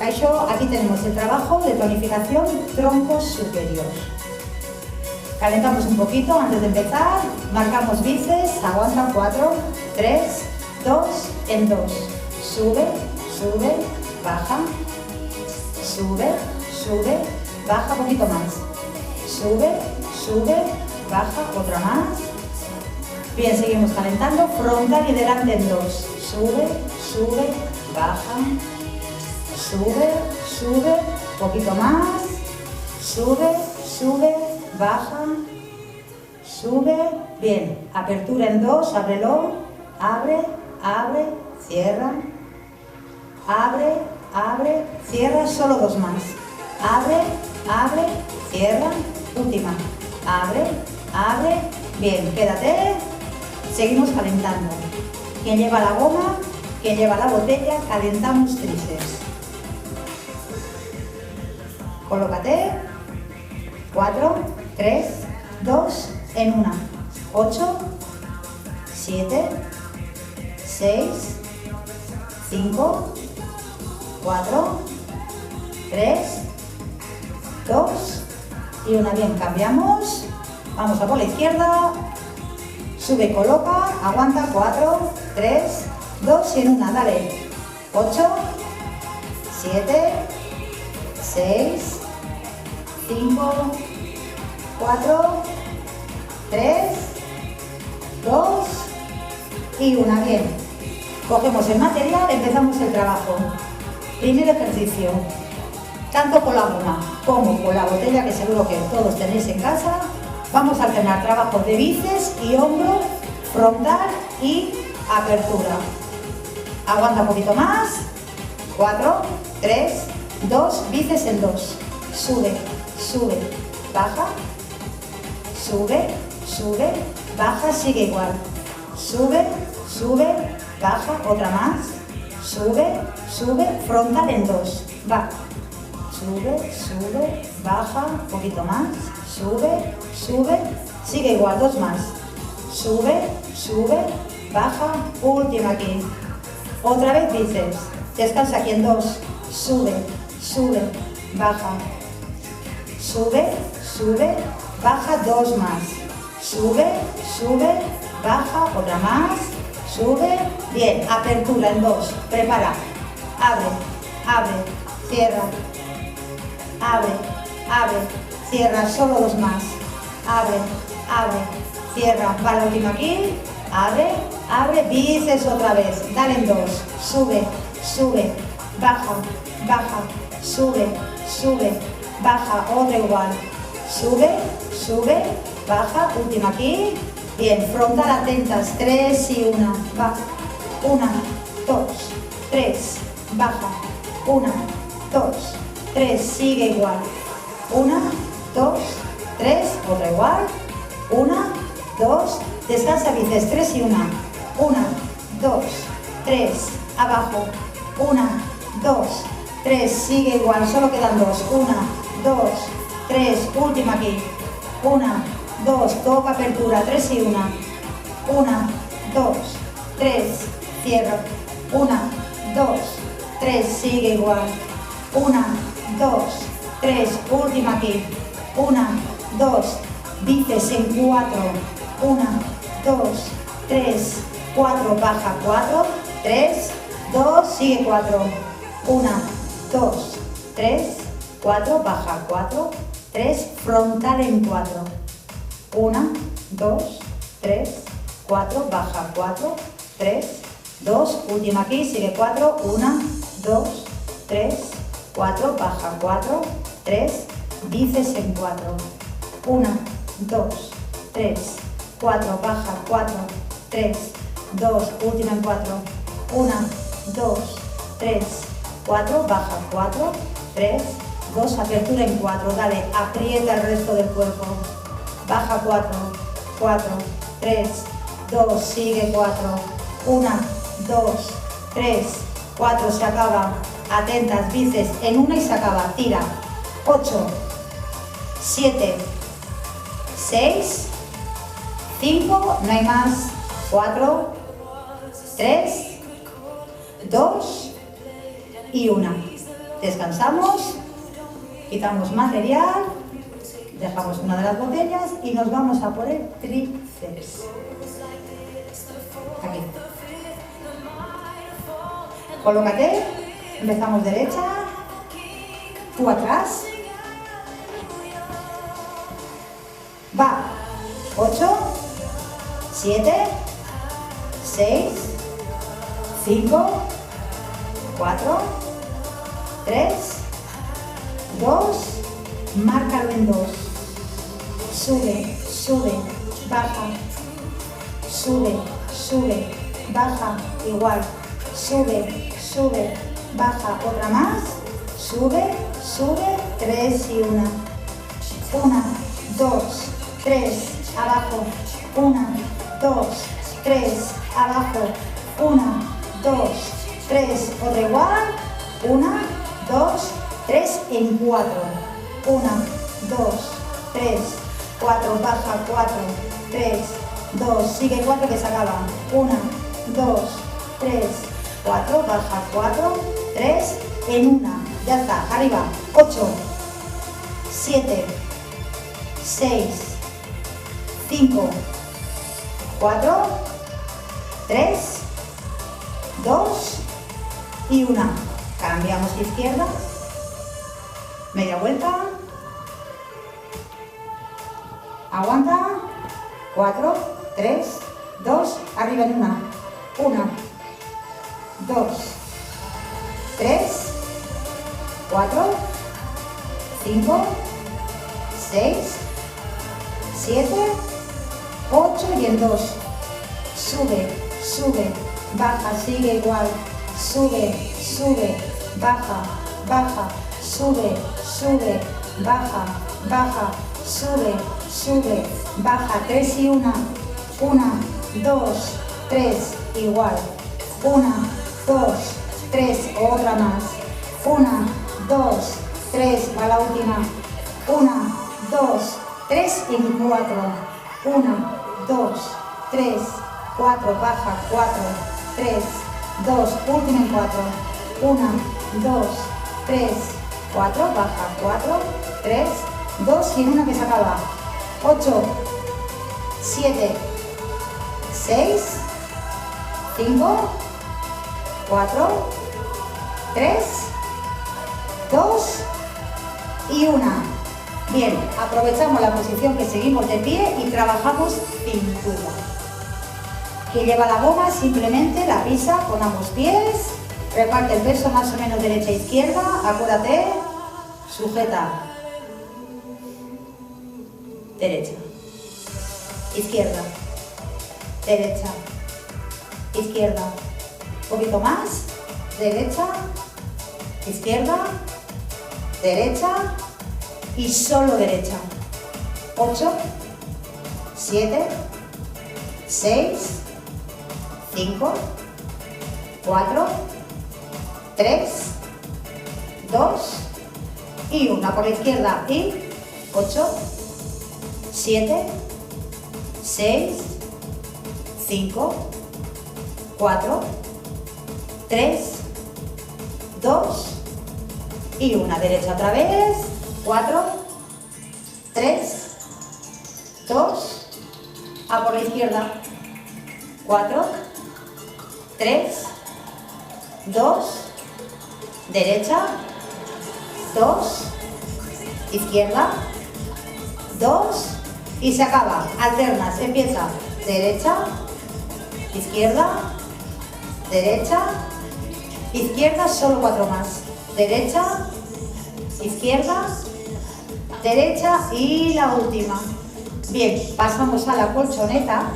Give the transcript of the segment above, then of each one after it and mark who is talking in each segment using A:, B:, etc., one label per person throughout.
A: Kaixo, aquí tenemos el trabajo de tonificación tronco superior. Calentamos un poquito antes de empezar, marcamos bíceps, aguanta 4, 3, 2, en 2. Sube, sube, baja, sube, sube, baja, poquito más. Sube, sube, baja, otra más. Bien, seguimos calentando, frontal y delante en 2. Sube, sube, baja, sube, sube, poquito más. Sube, sube, baja, sube. Bien, apertura en 2, ábrelo, abre, abre, cierra. Abre, abre, cierra, solo 2 más. Abre, abre, cierra, última. Abre, abre, bien, quédate. Seguimos calentando. Quien lleva la goma, quien lleva la botella, calentamos tríceps. Colócate. 4, 3, 2, en 1. 8, 7, 6, 5, 4, 3, 2 y 1. Bien, cambiamos. Vamos a por la izquierda. Sube, coloca, aguanta. 4, 3, 2 y en 1. Dale. 8, 7, 6, 5, 4, 3, 2 y 1. Bien. Cogemos el material, empezamos el trabajo. Primer ejercicio, tanto con la goma como con la botella, que seguro que todos tenéis en casa. Vamos a alternar trabajos de bíceps y hombro, frontal y apertura. Aguanta un poquito más. 4, 3, 2, bíceps en 2. Sube, sube, baja, sube, sube, baja, sigue igual. Sube, sube, baja, otra más. Sube, sube, frontal en 2. Va. Sube, sube, baja, un poquito más. Sube, sube, sigue igual, 2 más. Sube, sube, baja, última aquí. Otra vez bíceps. Descansa aquí en 2. Sube, sube, baja. Sube, sube, baja, 2 más. Sube, sube, baja, otra más. Sube, bien, apertura en 2, prepara, abre, abre, cierra, abre, abre, cierra, solo 2 más, abre, abre, cierra, va la última aquí, abre, abre, bíceps otra vez, dale en 2, sube, sube, baja, baja, sube, sube, baja, otra igual, sube, sube, baja, última aquí. Bien, frontal atentas, 3 y 1, va, 1, 2, 3, baja, 1, 2, 3, sigue igual, 1, 2, 3, otra igual, 1, 2, descansa bíceps, 3 y 1, 1, 2, 3, abajo, 1, 2, 3, sigue igual, solo quedan 2, 1, 2, 3, última aquí, 1, 2, toca apertura, 3 y 1, 1, 2, 3, cierra, 1, 2, 3, sigue igual, 1, 2, 3, última aquí, 1, 2, bíceps en 4, 1, 2, 3, 4, baja, 4, 3, 2, sigue 4, 1, 2, 3, 4, baja, 4, 3, frontal en 4. 1, 2, 3, 4, baja, 4, 3, 2, última aquí, sigue 4, 1, 2, 3, 4, baja, 4, 3, bíceps en 4, 1, 2, 3, 4, baja, 4, 3, 2, última en 4, 1, 2, 3, 4, baja, 4, 3, 2, apertura en 4, dale, aprieta el resto del cuerpo. Baja 4, 4, 3, 2, sigue 4, 1, 2, 3, 4, se acaba, atentas, bíceps en 1 y se acaba, tira, 8, 7, 6, 5, no hay más, 4, 3, 2 y 1. Descansamos, quitamos material, dejamos una de las botellas y nos vamos a por el tríceps. Aquí. Colócate, empezamos derecha, tú atrás. Va, 8, 7, 6, 5, 4, 3, 2, márcalo en 2. Sube, sube, baja, sube, sube, baja, igual, sube, sube, baja, otra más, sube, sube, 3 y 1. 1, 2, 3, abajo, 1, 2, 3, abajo, 1, 2, 3, otra igual, 1, 2, 3 en 4, 1, 2, 3, 4, baja, 4, 3, 2, sigue 4 que se acaba, 1, 2, 3, 4, baja, 4, 3 en 1, ya está, arriba, 8, 7, 6, 5, 4, 3, 2 y 1. Cambiamos a izquierda, media vuelta, aguanta, 4, 3, 2, arriba en 1, 1, 2, 3, 4, 5, 6, 7, 8 y en 2. Sube, sube, baja, sigue igual. Sube, sube, baja, baja, sube, sube, baja, baja, sube, sube, baja. 3 y 1. 1, 2, 3, igual. 1, 2, 3, otra más. 1, 2, 3, para la última. 1, 2, 3 y 4. 1, 2, 3, 4, baja, 4, 3, 2, última en 4. 1, 2, 3, 4, baja, 4, 3, 2 y en 1 que se acaba. 8, 7, 6, 5, 4, 3, 2 y 1. Bien, aprovechamos la posición que seguimos de pie y trabajamos cintura. Que lleva la goma, simplemente la pisa con ambos pies, reparte el peso más o menos derecha e izquierda, acuérdate, sujeta, derecha, izquierda, derecha, izquierda, un poquito más, derecha, izquierda, derecha y solo derecha. 8, 7, 6, 5, 4, 3, 2 y 1 por la izquierda y 8, 7, 6, 5, 4, 3, 2 y 1. Derecha otra vez. 4, 3, 2, a por la izquierda. 4, 3, 2, derecha, 2, izquierda, 2 y se acaba. Alternas, empieza derecha, izquierda, derecha, izquierda, solo 4 más. Derecha, izquierda, derecha y la última. Bien, pasamos a la colchoneta.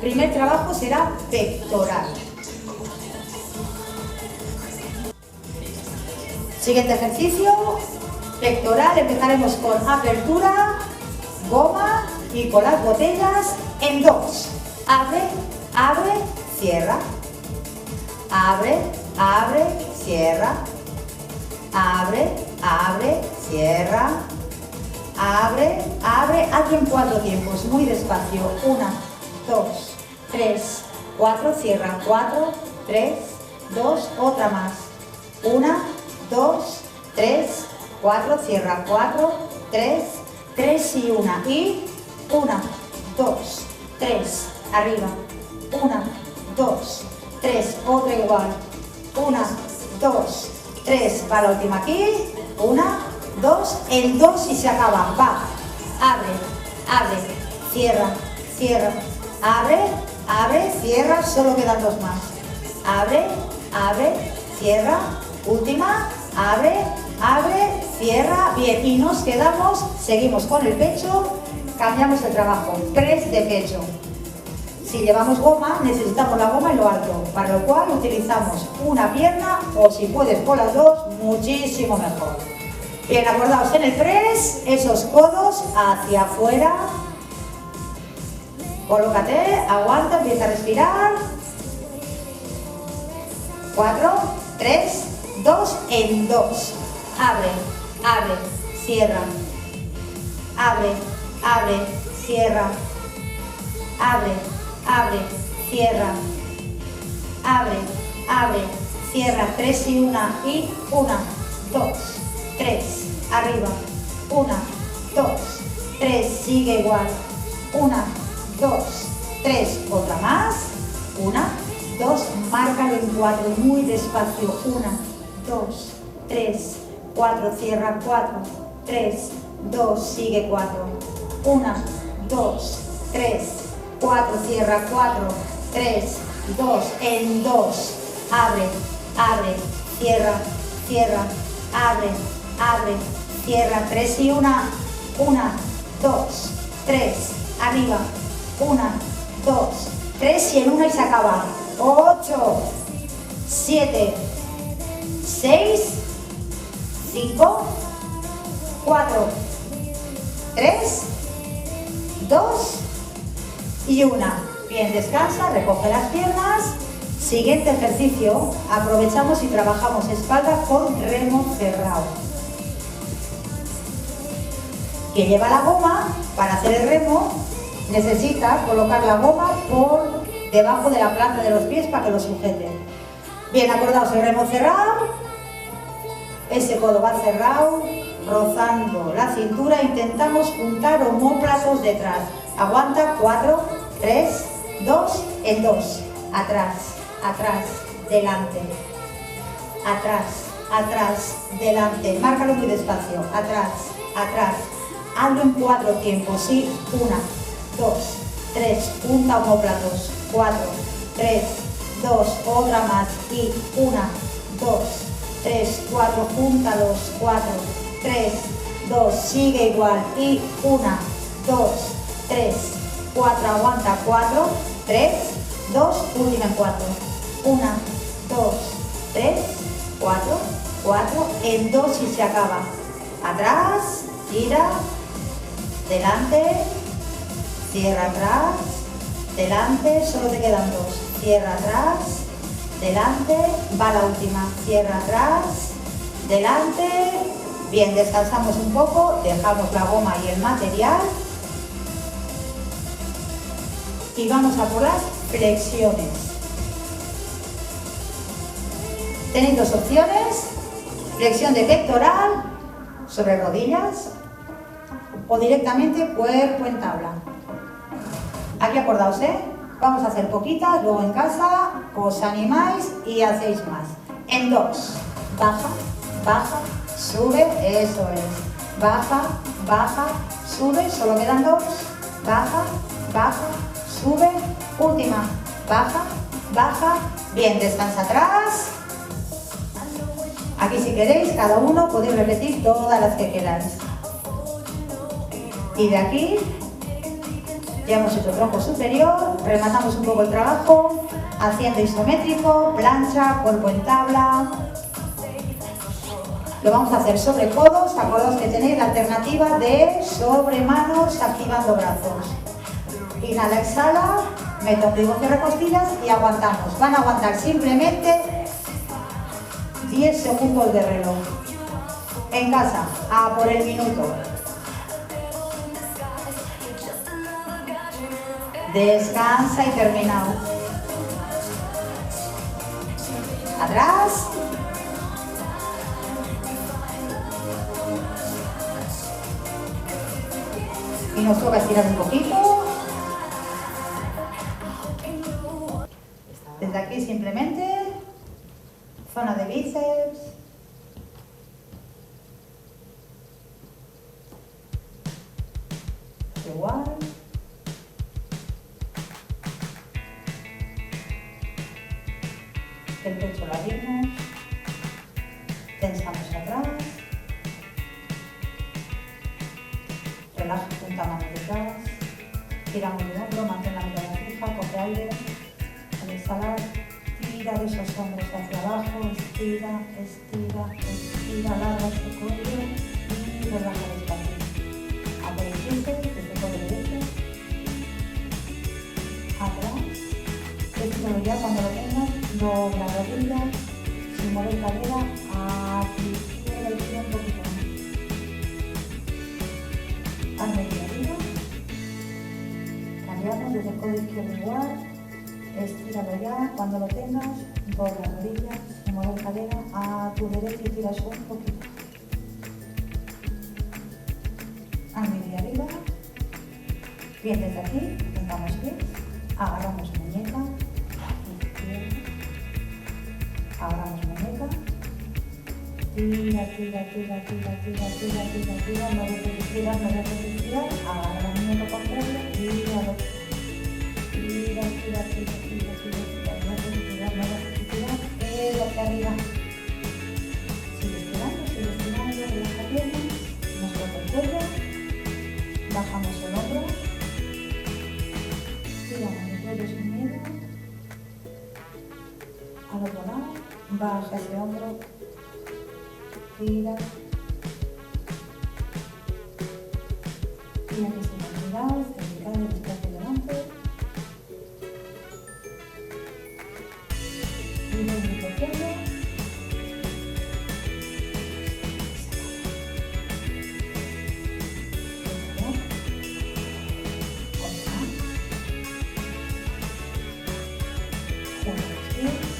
A: Primer trabajo será pectoral. Siguiente ejercicio, pectoral. Empezaremos con apertura, goma y con las botellas en 2. Abre, abre, cierra. Abre, abre, cierra. Abre, abre, cierra. Abre, abre. Hazlo en 4 tiempos, muy despacio. 1, 2, 3, 4, cierra. 4, 3, 2, otra más. 1, 2, 3, 4, cierra, 4, 3, 3 y 1. Y 1, 2, 3, arriba, 1, 2, 3, otra igual, 1, 2, 3, va la última aquí, 1, 2, el 2 y se acaba, va, abre, abre, cierra, cierra, abre, abre, cierra, solo quedan 2 más, abre, abre, cierra, última, abre, abre, cierra, bien, y nos quedamos, seguimos con el pecho, cambiamos el trabajo, press de pecho. Si llevamos goma, necesitamos la goma en lo alto, para lo cual utilizamos una pierna o si puedes con las dos, muchísimo mejor. Bien, acordaos en el press, esos codos hacia afuera. Colócate, aguanta, empieza a respirar. 4, 3, 2, en 2. Abre, abre, cierra. Abre, abre, cierra. Abre, abre, cierra. Abre, abre, cierra. 3 y 1 y 1, 2, 3, arriba. 1, 2, 3, sigue igual. 1, 2, 3, otra más. 1, 2, márcalo en 4, muy despacio. 1, 2, 3, 4, cierra. 4, 3, 2, sigue 4. 1, 2, 3, 4, cierra. 4, 3, 2, en 2. Abre, abre, cierra, cierra. Abre, abre, cierra. 3 y 1. 1, 2, 3, arriba. 1, 2, 3 y en 1 y se acaba. 8, 7, 6, 5, 4, 3, 2 y 1. Bien, descansa, recoge las piernas. Siguiente ejercicio, aprovechamos y trabajamos espalda con remo cerrado. Quien lleva la goma, para hacer el remo, necesita colocar la goma por debajo de la planta de los pies para que lo sujete. Bien, acordaos, el remo cerrado, ese codo va cerrado, rozando la cintura, intentamos juntar omóplatos detrás. Aguanta, 4, 3, 2, en 2, atrás, atrás, delante, atrás, atrás, delante, márcalo muy despacio, atrás, atrás, hazlo en 4 tiempos, sí, 1, 2, 3, junta omóplatos, 4, 3, 2, otra más, y 1, 2, 3, 4, júntalos, 4, 3, 2, sigue igual, y 1, 2, 3, 4, aguanta, 4, 3, 2, última en 4, 1, 2, 3, 4, 4, en 2 y se acaba, atrás, tira, delante, cierra atrás, delante, solo te quedan 2, cierra atrás, delante, va la última, cierra atrás, delante, bien, descansamos un poco, dejamos la goma y el material y vamos a por las flexiones. Tenéis 2 opciones, flexión de pectoral sobre rodillas o directamente cuerpo en tabla. Aquí acordaos, vamos a hacer poquitas, luego en casa os animáis y hacéis más. En 2, baja, baja, sube, eso es, baja, baja, sube, solo quedan 2, baja, baja, sube, última, baja, baja, bien, descansa atrás. Aquí si queréis, cada uno podéis repetir todas las que queráis. Y de aquí ya hemos hecho tronco superior, rematamos un poco el trabajo, haciendo isométrico, plancha, cuerpo en tabla. Lo vamos a hacer sobre codos, acordaos que tenéis la alternativa de sobre manos, activando brazos. Inhala, exhala, meto ombligo, cierre costillas y aguantamos. Van a aguantar simplemente 10 segundos de reloj. En casa, a por el minuto. Descansa y terminado. Atrás, Y nos toca estirar un poquito. Desde aquí simplemente, zona de bíceps. Igual. El pecho lo abrimos. Tensamos atrás. Relaja punta mano detrás. Tiramos el hombro, mantén la mirada fija, coge aire. Al exhalar, tira de esos hombros hacia abajo, estira, estira, estira, alarga este cuello y relaja despacio. Abre el pie, desde el codo derecho. Atrás. Esto ya cuando lo tengas, dobla rodillas, sin mover cadera, hacia izquierda y tira un poquito más. Al medio arriba. Cambiamos desde el codo izquierdo igual. Estíralo ya, cuando lo tengas, dobla rodillas, sin mover cadera, a tu derecha y tiras un poquito. Al medio arriba. Bien, desde aquí, tengamos pies, agarramos muñeca, izquierda, agarramos muñeca, tira, tira, tira, tira, tira, tira, tira, tira, no dejes de estirar, agarra la muñeca contraria, tira, tira, tira, tira, tira, tira, tira, no dejes de estirar, pero hacia arriba. Sigue estirando, relaja piernas, nos toca el cuello, bajamos el hombro, tiramos el cuello sin miedo, al otro lado, baja ese hombro, tira, tira que se mantenga, cervical, detrás y delante, y lo único que juntos los pies.